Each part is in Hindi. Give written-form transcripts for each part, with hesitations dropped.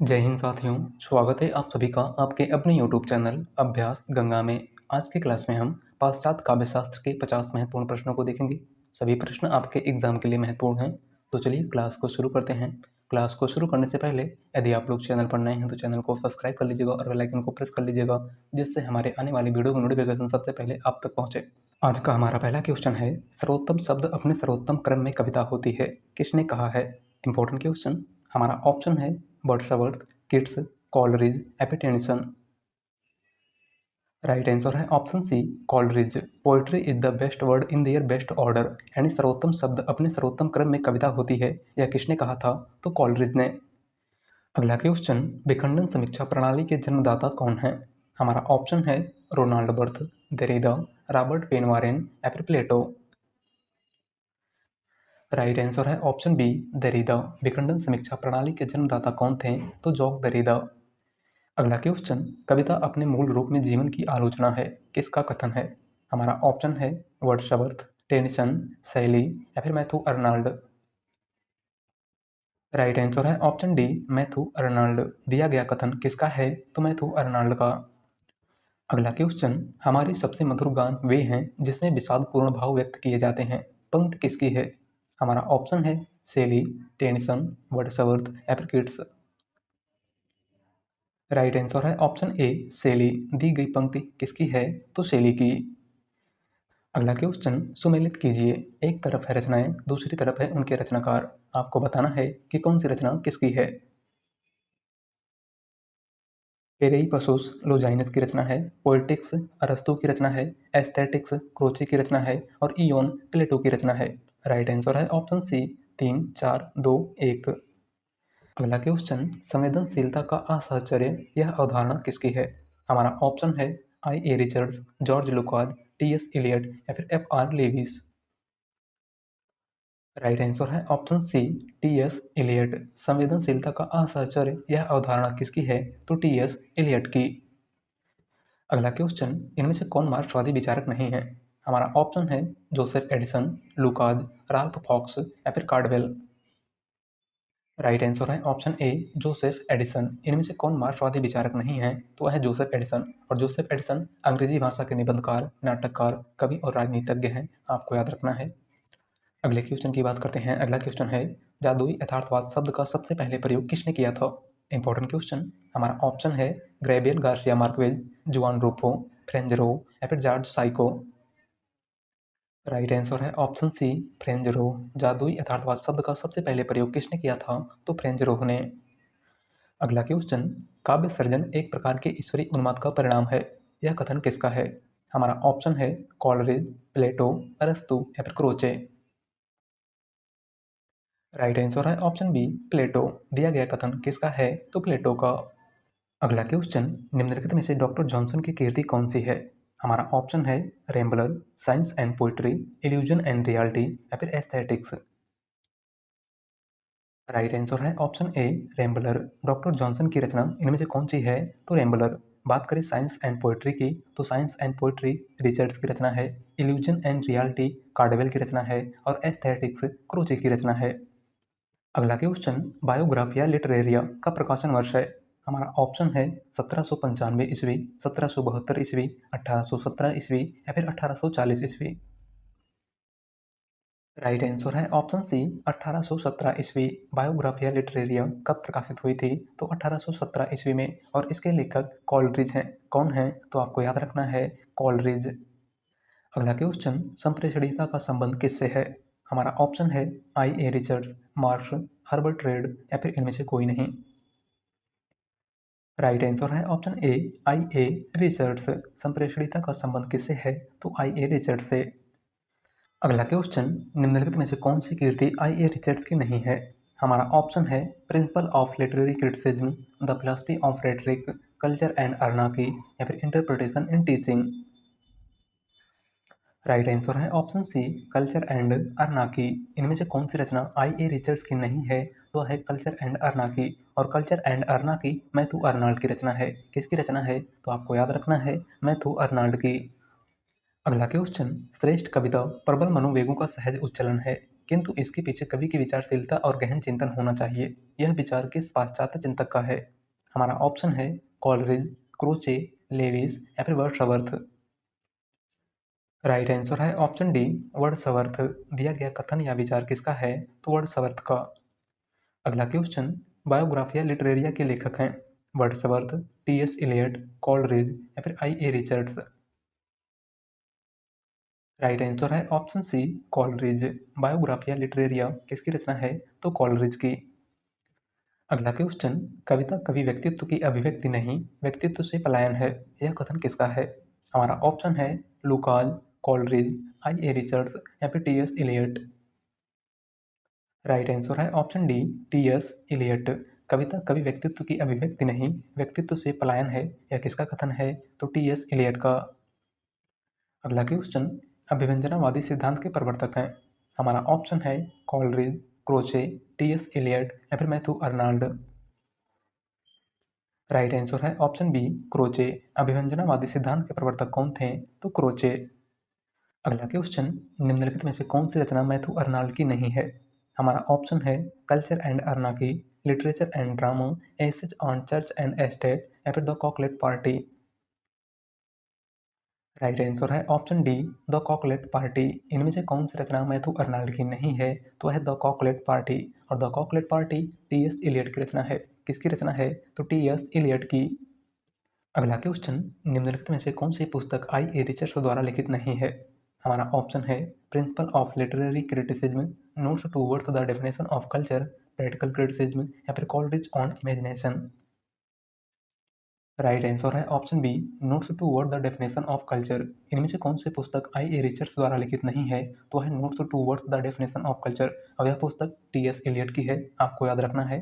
जय हिंद साथियों, स्वागत है आप सभी का आपके अपने यूट्यूब चैनल अभ्यास गंगा में। आज की क्लास में हम पाश्चात्य काव्यशास्त्र के 50 महत्वपूर्ण प्रश्नों को देखेंगे। सभी प्रश्न आपके एग्जाम के लिए महत्वपूर्ण हैं। तो चलिए क्लास को शुरू करते हैं। क्लास को शुरू करने से पहले यदि आप लोग चैनल पर नए हैं तो चैनल को सब्सक्राइब कर लीजिएगा और बेल आइकन को प्रेस कर लीजिएगा, जिससे हमारे आने वाली वीडियो की नोटिफिकेशन सबसे पहले आप तक पहुंचे। आज का हमारा पहला क्वेश्चन है, सर्वोत्तम शब्द अपने सर्वोत्तम क्रम में कविता होती है, किसने कहा है? Important question. हमारा ऑप्शन है वर्ड्सवर्थ, किट्स, कॉलरिज, एपिटेंशन। राइट आंसर है option C, Coleridge. Poetry is the best word in their best order, यानी सर्वोत्तम शब्द अपने सर्वोत्तम क्रम में कविता होती है। यह किसने कहा था? तो कॉलरिज ने। अगला क्वेश्चन, विखंडन समीक्षा प्रणाली के जन्मदाता कौन है? हमारा ऑप्शन है रोनाल्ड बर्थ, देरिदा, रॉबर्ट पेनवारेन या फिर प्लेटो। राइट आंसर है ऑप्शन बी, देरिदा। विखंडन समीक्षा प्रणाली के जन्मदाता कौन थे? तो जॉक देरिदा। अगला क्वेश्चन, कविता अपने मूल रूप में जीवन की आलोचना है, किसका कथन है? हमारा ऑप्शन है वर्ड्सवर्थ, टेनिसन, शैली या फिर मैथ्यू अर्नाल्ड। राइट आंसर है ऑप्शन डी, मैथ्यू अर्नाल्ड। दिया गया कथन किसका है? तो मैथ्यू अर्नाल्ड का। अगला क्वेश्चन, हमारे सबसे मधुर गान वे हैं जिसमें विषादपूर्ण भाव व्यक्त किए जाते हैं, पंक्ति किसकी है? हमारा ऑप्शन है शैली, टेनिसन, वर्ड्सवर्थ या फिर किट्स। राइट आंसर है ऑप्शन ए, शैली। दी गई पंक्ति किसकी है? तो शैली की। अगला क्वेश्चन, सुमेलित कीजिए। एक तरफ है रचनाएं, दूसरी तरफ है उनके रचनाकार। आपको बताना है कि कौन सी रचना किसकी है। पेरेइपसोस लोजाइनस की रचना है, पोएटिक्स अरस्तु की रचना है, एस्थेटिक्स क्रोचे की रचना है और इयोन प्लेटो की रचना है। राइट आंसर है ऑप्शन सी, 3, 4, 2, 1। अगला क्वेश्चन, संवेदनशीलता का असहचर्य यह अवधारणा किसकी है? हमारा ऑप्शन है I A Richards, George Lucas, T S Eliot या फिर F R Leavis. Right answer है option C, T S Eliot. संवेदनशीलता का असहचर्य यह अवधारणा किसकी है? तो टी एस इलियट की। अगला क्वेश्चन, इनमें से कौन मार्क्सवादी विचारक नहीं है? हमारा ऑप्शन है Joseph Addison, Lucas, Ralph Fox या फिर कार्डवेल। राइट आंसर है ऑप्शन ए, जोसेफ एडिसन। इनमें से कौन मार्क्सवादी विचारक नहीं है? तो वह है जोसेफ एडिसन। और जोसेफ एडिसन अंग्रेजी भाषा के निबंधकार, नाटककार, कवि और राजनीतिज्ञ हैं। आपको याद रखना है। अगले क्वेश्चन की बात करते हैं। अगला क्वेश्चन है, जादुई यथार्थवाद शब्द का सबसे पहले प्रयोग किसने किया था? Important question. हमारा ऑप्शन है ग्रेबियल गार्सिया मार्क्वेज, जुआन रूफो, फ्रेंजरो या फिर जॉर्ज साइको। राइट आंसर है ऑप्शन सी, फ्रेंजरो। जादुई यथार्थवाद शब्द का सबसे पहले प्रयोग किसने किया था? तो फ्रेंजरो ने। अगला क्वेश्चन, काव्य सर्जन एक प्रकार के ईश्वरी उन्माद का परिणाम है, यह कथन किसका है? हमारा ऑप्शन है कॉलरिज, प्लेटो, अरस्तु या फिर क्रोचे। राइट आंसर है ऑप्शन बी, प्लेटो। दिया गया कथन किसका है? तो प्लेटो का। अगला क्वेश्चन, निम्नलिखित में से डॉक्टर जॉनसन की कृति कौन सी है? हमारा ऑप्शन है Rambler, science and poetry, illusion and reality या फिर एस्थेटिक्स। राइट आंसर है ऑप्शन ए, रैम्बलर। डॉक्टर जॉनसन की रचना इनमें से कौन सी है? तो रैम्बलर। बात करें साइंस एंड पोइट्री की, तो साइंस एंड पोइट्री रिचर्ड्स की रचना है, इल्यूजन एंड रियलिटी कार्डवेल की रचना है और एस्थेटिक्स क्रोचे की रचना है। अगला क्वेश्चन, बायोग्राफिया लिटरेरिया का प्रकाशन वर्ष है। हमारा ऑप्शन है 1795 ईस्वी, 1772 ईस्वी, 1817 ईस्वी या फिर 1840 ईस्वी। राइट आंसर है ऑप्शन सी, 1817 ईस्वी। बायोग्राफिया लिटरेरिया कब प्रकाशित हुई थी? तो 1817 ईस्वी में। और इसके लेखक कॉलरिज हैं। कौन है? तो आपको याद रखना है कॉलरिज। अगला क्वेश्चन, संप्रेषणीयता का संबंध किससे है? हमारा ऑप्शन है I A Richards, Marx, Herbert Read या फिर इनमें से कोई नहीं। राइट आंसर है option A, I A Richards. संप्रेषणीयता का संबंध किससे है? तो आई ए रिचर्ड्स से। अगला क्वेश्चन, निम्नलिखित में से कौन सी कृति आई ए रिचर्ड्स की नहीं है? हमारा ऑप्शन है principle of literary criticism, the philosophy of rhetoric, culture and अर्नाकी या फिर interpretation in teaching. Right answer है ऑप्शन सी, कल्चर एंड अर्नाकी। इनमें से कौन सी रचना आई ए रिचर्ड्स की नहीं है? तो है कल्चर एंड अर्नाकी। और कल्चर एंड अर्नाकी मैथ्यू अर्नाल्ड की रचना है। किसकी रचना है? तो आपको याद रखना है मैथ्यू अर्नाल्ड की। अगला क्वेश्चन, श्रेष्ठ कविता प्रबल मनोवेगों का सहज उच्चारण है, किंतु इसके पीछे कवि की विचारशीलता और गहन चिंतन होना चाहिए। यह विचार किस पाश्चात्य चिंतक का है? हमारा ऑप्शन है कॉलरिज, क्रोचे, लेविस या फिर वर्ड्सवर्थ। राइट आंसर है ऑप्शन डी, वर्ड्सवर्थ। दिया गया कथन या विचार किसका है? तो वर्ड्सवर्थ का। अगला क्वेश्चन, बायोग्राफिया लिटरेरिया के लेखक हैं वर्ड्सवर्थ, टी.एस. इलियट, कॉलरिज या फिर आई.ए. रिचर्ड्स। राइट आंसर है option C, Coleridge. Biographia Literaria किसकी रचना है? तो कॉलरिज की। अगला क्वेश्चन, कविता कभी व्यक्तित्व की अभिव्यक्ति नहीं, व्यक्तित्व से पलायन है, यह कथन किसका है? हमारा ऑप्शन है लुकास, कॉलरिज, आई.ए. रिचर्ड्स या फिर टी.एस. इलियट। राइट आंसर है ऑप्शन डी, टी.एस. इलियट। कविता कवि व्यक्तित्व की अभिव्यक्ति नहीं, व्यक्तित्व से पलायन है, यह किसका कथन है? तो टी.एस. इलियट का। अगला क्वेश्चन, अभिव्यंजनावादी सिद्धांत के प्रवर्तक हैं। हमारा ऑप्शन है कॉलरिज, क्रोचे, टी.एस. इलियट या फिर मैथ्यू अर्नाल्ड। राइट आंसर है ऑप्शन बी, क्रोचे। अभिव्यंजनावादी सिद्धांत के प्रवर्तक कौन थे? तो क्रोचे। अगला क्वेश्चन, निम्नलिखित में से कौन सी रचना मैथ्यू अर्नाल्ड की नहीं है? हमारा ऑप्शन है कल्चर एंड अर्नाकी, literature and drama, essays on church and state या फिर द कॉकलेट पार्टी। राइट आंसर है ऑप्शन डी, द कॉकलेट पार्टी। इनमें से कौन सी रचना मैथ्यू अर्नाल्ड की नहीं है? तो है द कॉकलेट पार्टी। और द कॉकलेट पार्टी टी.एस. इलियट की रचना है। किसकी रचना है? तो टी.एस. इलियट की। अगला क्वेश्चन, निम्नलिखित में से कौन सी पुस्तक आई.ए. रिचर्ड्स द्वारा लिखित नहीं है? हमारा ऑप्शन है principle of literary criticism, notes towards the definition of culture, practical criticism या फिर Coleridge on imagination. Right answer है option B, notes toward the definition of culture. इनमें से कौन सी पुस्तक आई.ए. रिचर्ड्स द्वारा लिखित नहीं है? तो है notes towards the definition of culture. अब यह पुस्तक टी.एस. इलियट की है, आपको याद रखना है।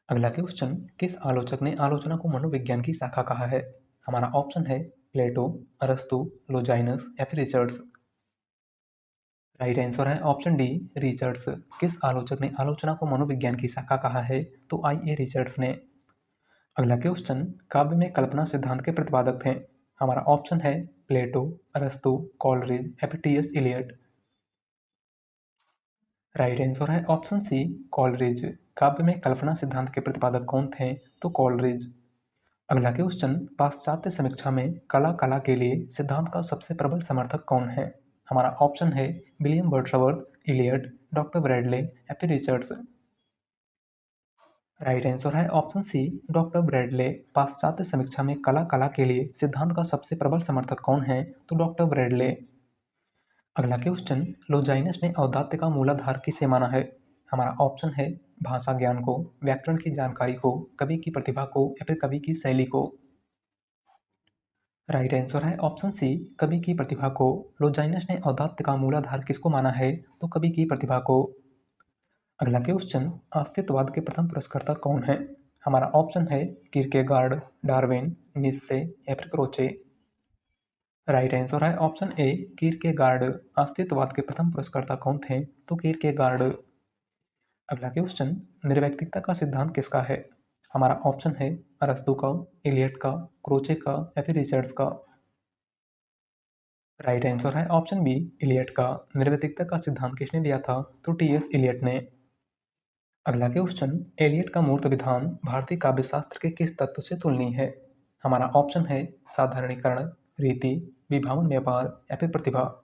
अगला क्वेश्चन, किस आलोचक ने आलोचना को मनोविज्ञान की शाखा कहा है? हमारा ऑप्शन है प्लेटो, अरस्तु, लोजाइनस या फिर रिचर्ड्स। राइट आंसर है ऑप्शन डी, रिचर्ड्स। किस आलोचक ने आलोचना को मनोविज्ञान की शाखा कहा है? तो आई.ए. रिचर्ड्स ने। अगला क्वेश्चन, काव्य में कल्पना सिद्धांत के प्रतिपादक थे। हमारा ऑप्शन है प्लेटो, अरस्तु, कॉलरिज या फिर टी.एस. इलियट। राइट आंसर है ऑप्शन सी, कॉलरिज। काव्य में कल्पना सिद्धांत के प्रतिपादक कौन थे? तो कॉलरिज। अगला क्वेश्चन, पाश्चात्य समीक्षा में कला कला के लिए सिद्धांत का सबसे प्रबल समर्थक कौन है? हमारा ऑप्शन है William Wordsworth, Eliot, doctor Bradley या फिर रिचर्ड्स। राइट आंसर है ऑप्शन सी, डॉक्टर ब्रैडले। पाश्चात्य समीक्षा में कला कला के लिए सिद्धांत का सबसे प्रबल समर्थक कौन है? तो डॉक्टर ब्रैडले। अगला क्वेश्चन, लोजाइनस ने औदात्य का मूलाधार किसे माना है? हमारा ऑप्शन है भाषा ज्ञान को, व्याकरण की जानकारी को, कवि की प्रतिभा को या फिर कवि की शैली को। राइट आंसर है ऑप्शन सी, कवि की प्रतिभा को। लोजाइनस ने औदात्य का मूलाधार किसको माना है? तो कवि की प्रतिभा को। अगला क्वेश्चन, अस्तित्ववाद के प्रथम पुरस्कर्ता कौन है? हमारा ऑप्शन है किरकेगार्ड, डार्विन, नीत्शे या फिर क्रोचे। राइट आंसर है ऑप्शन ए, किरकेगार्ड। अस्तित्ववाद के प्रथम पुरस्कर्ता कौन थे? तो किरकेगार्ड। अगला क्वेश्चन, निर्वैयक्तिकता का सिद्धांत किसका है? हमारा ऑप्शन है अरस्तु का, इलियट का, क्रोचे का या फिर रिचर्ड्स का। राइट आंसर है ऑप्शन बी, इलियट का। निर्वैयक्तिकता का सिद्धांत किसने दिया था? तो टी.एस. इलियट ने। अगला क्वेश्चन, एलियट का मूर्त विधान भारतीय काव्यशास्त्र के किस तत्व से तुलनीय है? हमारा ऑप्शन है साधारणीकरण, रीति, विभावन व्यापार या फिर प्रतिभा।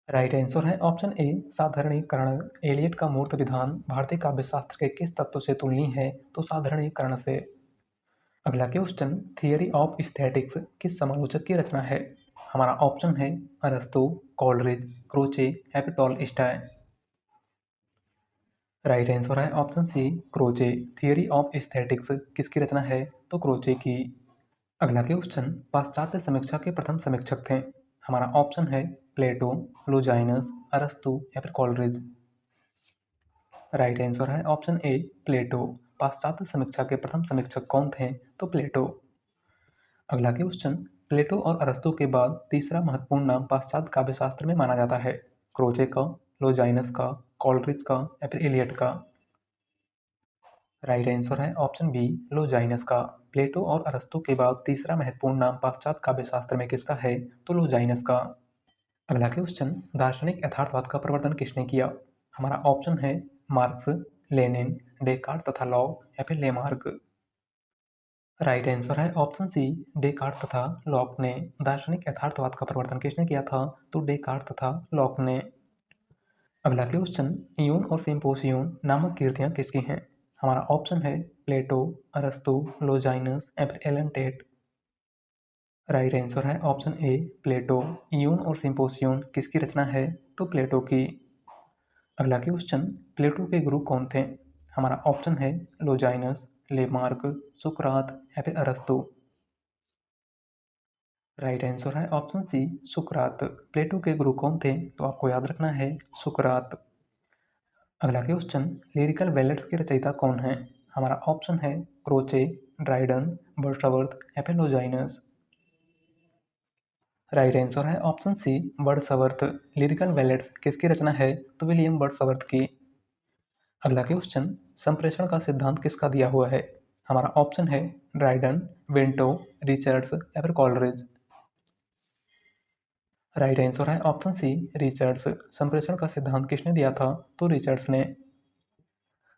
राइट आंसर है ऑप्शन ए, साधारणीकरण। एलियट का मूर्त विधान भारतीय काव्यशास्त्र के किस तत्व से तुलनीय है? तो साधारणीकरण से। अगला क्वेश्चन, थियरी ऑफ एस्थेटिक्स किस समालोचक की रचना है? हमारा ऑप्शन है अरस्तु, कॉलरिज, क्रोचे या फिर टॉलस्टॉय। राइट आंसर है option C, Croce. Theory of aesthetics किसकी रचना है? तो क्रोचे की। अगला क्वेश्चन, पाश्चात्य समीक्षा के प्रथम समीक्षक थे। हमारा ऑप्शन है प्लेटो, लोजाइनस, अरस्तु या फिर कॉलरिज। राइट आंसर है ऑप्शन ए, प्लेटो। पाश्चात्य समीक्षा के प्रथम समीक्षक कौन थे? तो प्लेटो। अगला क्वेश्चन, प्लेटो और अरस्तु के बाद तीसरा महत्वपूर्ण नाम पाश्चात्य काव्यशास्त्र में माना जाता है। क्रोचे का, लोजाइनस का, कॉलरिज का या फिर इलियट का। राइट आंसर है ऑप्शन बी, लोजाइनस का। प्लेटो और अरस्तु के बाद तीसरा महत्वपूर्ण नाम पाश्चात्य काव्यशास्त्र में किसका है? तो लोजाइनस का। अगला क्वेश्चन, दार्शनिक यथार्थवाद का प्रवर्तन किसने किया? हमारा ऑप्शन है मार्क्स, लेनिन, डेकार्ट तथा लॉक या फिर लेमार्क। राइट आंसर है ऑप्शन सी, डेकार्ट तथा लॉक ने। दार्शनिक यथार्थवाद का प्रवर्तन किसने किया था? तो डेकार्ट तथा लॉक ने। अगला क्वेश्चन, इयोन और सिम्पोसियोन नामक कीर्तियां किसकी हैं? हमारा ऑप्शन है प्लेटो, अरस्तु, लोजाइनस या फिर एलन टेट। राइट आंसर है ऑप्शन ए, प्लेटो। इयोन और सिम्पोसियोन किसकी रचना है? तो प्लेटो की। अगला क्वेश्चन, प्लेटो के गुरु कौन थे? हमारा ऑप्शन है लोजाइनस, लेमार्क, सुकरात या फिर अरस्तु। राइट आंसर है ऑप्शन सी, सुकरात। प्लेटो के गुरु कौन थे? तो आपको याद रखना है सुकरात। अगला क्वेश्चन, लिरिकल बैलेट्स के रचयिता कौन है? हमारा ऑप्शन है क्रोचे, ड्राइडन, वर्ड्सवर्थ या फिर लोजाइनस। राइट आंसर है option C, Wordsworth. Lyrical ballads किसकी रचना है? तो विलियम वर्ड्सवर्थ की। अगला क्वेश्चन, संप्रेषण का सिद्धांत किसका दिया हुआ है? हमारा ऑप्शन है ड्राइडन, विंटो, रिचर्ड्स या फिर कॉलरिज। राइट आंसर है ऑप्शन सी, रिचर्ड्स। संप्रेषण का सिद्धांत किसने दिया था? तो रिचर्ड्स ने।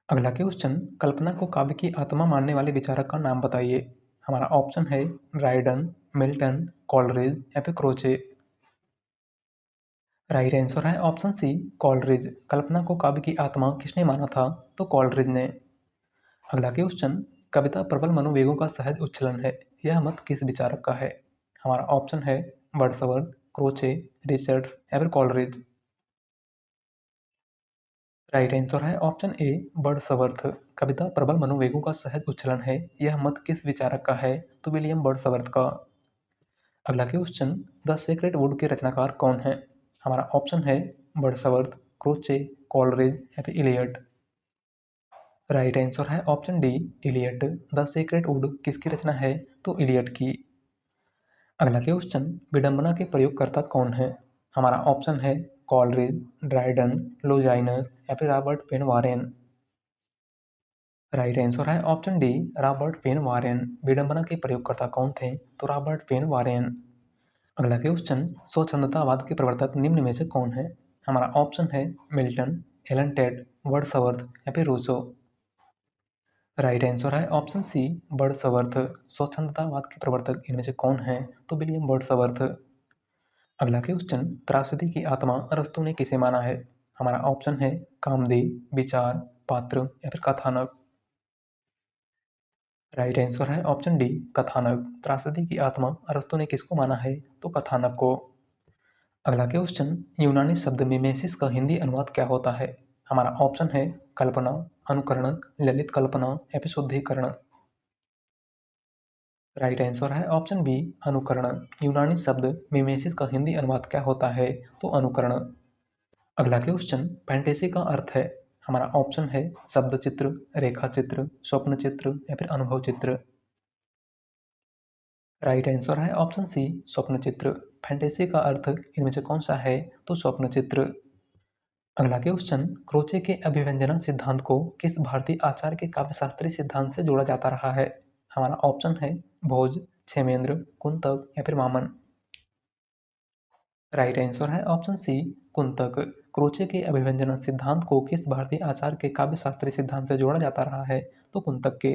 अगला क्वेश्चन, कल्पना को काव्य की आत्मा मानने वाले विचारक का नाम बताइए। हमारा ऑप्शन है ड्राइडन, मिल्टन, कॉलरिज या फिर क्रोचे। राइट आंसर है ऑप्शन सी, कॉलरिज। कल्पना को काव्य की आत्मा किसने माना था? तो कॉलरिज ने। अगला क्वेश्चन, कविता प्रबल मनोवेगों का सहज उच्छलन है, यह मत किस विचारक का है? हमारा ऑप्शन है वर्ड्सवर्थ, क्रोचे, रिचर्ड्स या फिर कॉलरिज। राइट आंसर है ऑप्शन ए, वर्ड्सवर्थ। कविता प्रबल मनोवेगों का सहज उच्छलन है, यह मत किस विचारक का है? तो विलियम वर्ड्सवर्थ का। अगला क्वेश्चन, द सीक्रेट वुड के रचनाकार कौन है? हमारा ऑप्शन है वर्ड्सवर्थ, क्रोचे, कॉलरिज या फिर इलियट। राइट आंसर है option D, Eliot. The secret wood किसकी रचना है? तो इलियट की। अगला क्वेश्चन, विडंबना के प्रयोगकर्ता कौन है? हमारा ऑप्शन है कॉलरिज, ड्राइडन, लोजाइनस या फिर Robert Penn Warren. Right answer है option D, Robert Penn Warren. विडंबना के प्रयोगकर्ता कौन थे? तो रॉबर्ट पेन वारेन। अगला क्वेश्चन, स्वच्छंदतावाद के प्रवर्तक निम्न में से कौन है? हमारा ऑप्शन है मिल्टन, एलन टेट, वर्ड्सवर्थ या फिर रूसो। राइट आंसर है ऑप्शन सी, वर्ड्सवर्थ। स्वच्छंदतावाद के प्रवर्तक इनमें से कौन है? तो विलियम वर्ड्सवर्थ। अगला क्वेश्चन, त्रासदी की आत्मा अरस्तु ने किसे माना है? हमारा ऑप्शन है कामदेव, विचार, पात्र या फिर कथानक। राइट आंसर है ऑप्शन डी, कथानक। त्रासदी की आत्मा अरस्तु ने किसको माना है? तो कथानक को। अगला क्वेश्चन, यूनानी शब्द मिमेसिस का हिंदी अनुवाद क्या होता है? हमारा ऑप्शन है कल्पना, अनुकरण, ललित कल्पना या फिर शुद्धिकरण। राइट आंसर है ऑप्शन बी, अनुकरण। यूनानी शब्द मिमेसिस का हिंदी अनुवाद क्या होता है? तो अनुकरण। अगला क्वेश्चन, फैंटेसी का अर्थ है? हमारा ऑप्शन है शब्द चित्र, रेखा चित्र, स्वप्न चित्र या फिर अनुभव चित्र। राइट आंसर है ऑप्शन सी, स्वप्न चित्र। फैंटेसी का अर्थ इनमें से कौन सा है? तो स्वप्न चित्र। अगला क्वेश्चन, क्रोचे के अभिव्यंजना सिद्धांत को किस भारतीय आचार्य के काव्यशास्त्रीय सिद्धांत से जोड़ा जाता रहा है? हमारा ऑप्शन है भोज, क्षेमेंद्र, कुंतक या फिर वामन। राइट आंसर है ऑप्शन सी, कुंतक। क्रोचे के अभिव्यंजना सिद्धांत को किस भारतीय आचार्य के काव्यशास्त्रीय सिद्धांत से जोड़ा जाता रहा है? तो कुंतक के।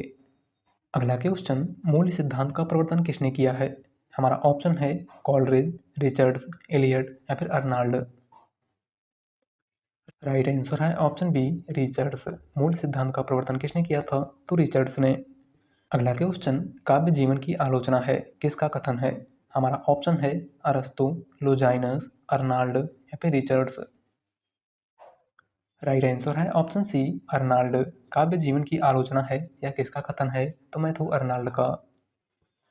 अगला क्वेश्चन, मूल सिद्धांत का प्रवर्तन किसने किया है? हमारा ऑप्शन है कॉलरिज, रिचर्ड्स, एलियट या फिर अर्नाल्ड। राइट आंसर है ऑप्शन बी, रिचर्ड्स। मूल सिद्धांत का प्रवर्तन किसने किया था? तो रिचर्ड्स ने। अगला क्वेश्चन, काव्य जीवन की आलोचना है किसका कथन है? हमारा ऑप्शन है अरस्तु, लोजाइनस, अर्नाल्ड या फिर रिचर्ड्स। राइट आंसर है ऑप्शन सी, अर्नाल्ड। काव्य जीवन की आलोचना है या किसका कथन है? तो मैथ्यू अर्नाल्ड का।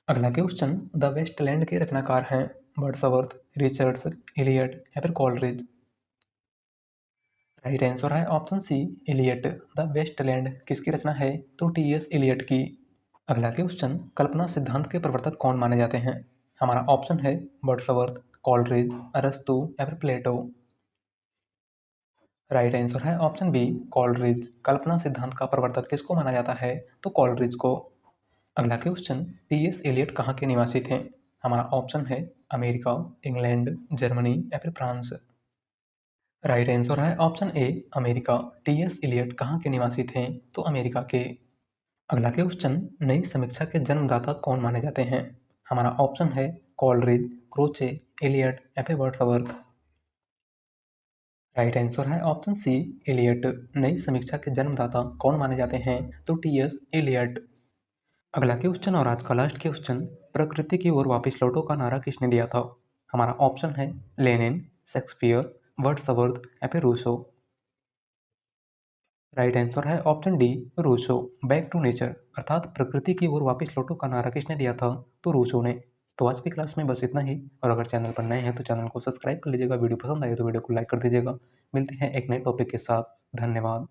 अगला क्वेश्चन, द वेस्टलैंड के रचनाकार हैं वर्ड्सवर्थ, रिचर्ड्स, इलियट या फिर कॉलरिज। राइट आंसर है option C, Eliot. The wasteland किसकी रचना है? तो टी.एस. इलियट की। अगला क्वेश्चन, कल्पना सिद्धांत के प्रवर्तक कौन माने जाते हैं? हमारा ऑप्शन है वर्ड्सवर्थ, कॉलरिज, अरस्तु या फिर प्लेटो। राइट आंसर है ऑप्शन बी, कॉलरिज। कल्पना सिद्धांत का प्रवर्तक किसको माना जाता है? तो कॉलरिज को। अगला क्वेश्चन, टी.एस. इलियट कहाँ के निवासी थे? हमारा ऑप्शन है अमेरिका, इंग्लैंड, जर्मनी या फिर फ्रांस? राइट आंसर है option A America. TS Eliot कहाँ के निवासी थे? तो अमेरिका के। अगला क्वेश्चन, नई समीक्षा के जन्मदाता कौन माने जाते हैं? हमारा ऑप्शन है कॉलरिज, क्रोचे, इलियट या फिर वर्ड्सवर्थ। राइट आंसर है ऑप्शन सी इलियट। नई समीक्षा के जन्मदाता कौन माने जाते हैं? तो टीएस इलियट। अगला क्वेश्चन और आज का लास्ट क्वेश्चन, प्रकृति की ओर वापस लौटो का नारा किसने दिया था? हमारा ऑप्शन है लेनिन, शेक्सपियर, वर्ड्सवर्थ या फिर रूसो। राइट आंसर है option D Rousseau. Back to nature अर्थात प्रकृति की ओर वापस लौटो का नारा किसने दिया था? तो रूसो ने। तो आज की क्लास में बस इतना ही, और अगर चैनल पर नए हैं तो चैनल को सब्सक्राइब कर लीजिएगा, वीडियो पसंद आए तो वीडियो को लाइक कर दीजिएगा। मिलते हैं एक नए टॉपिक के साथ। धन्यवाद।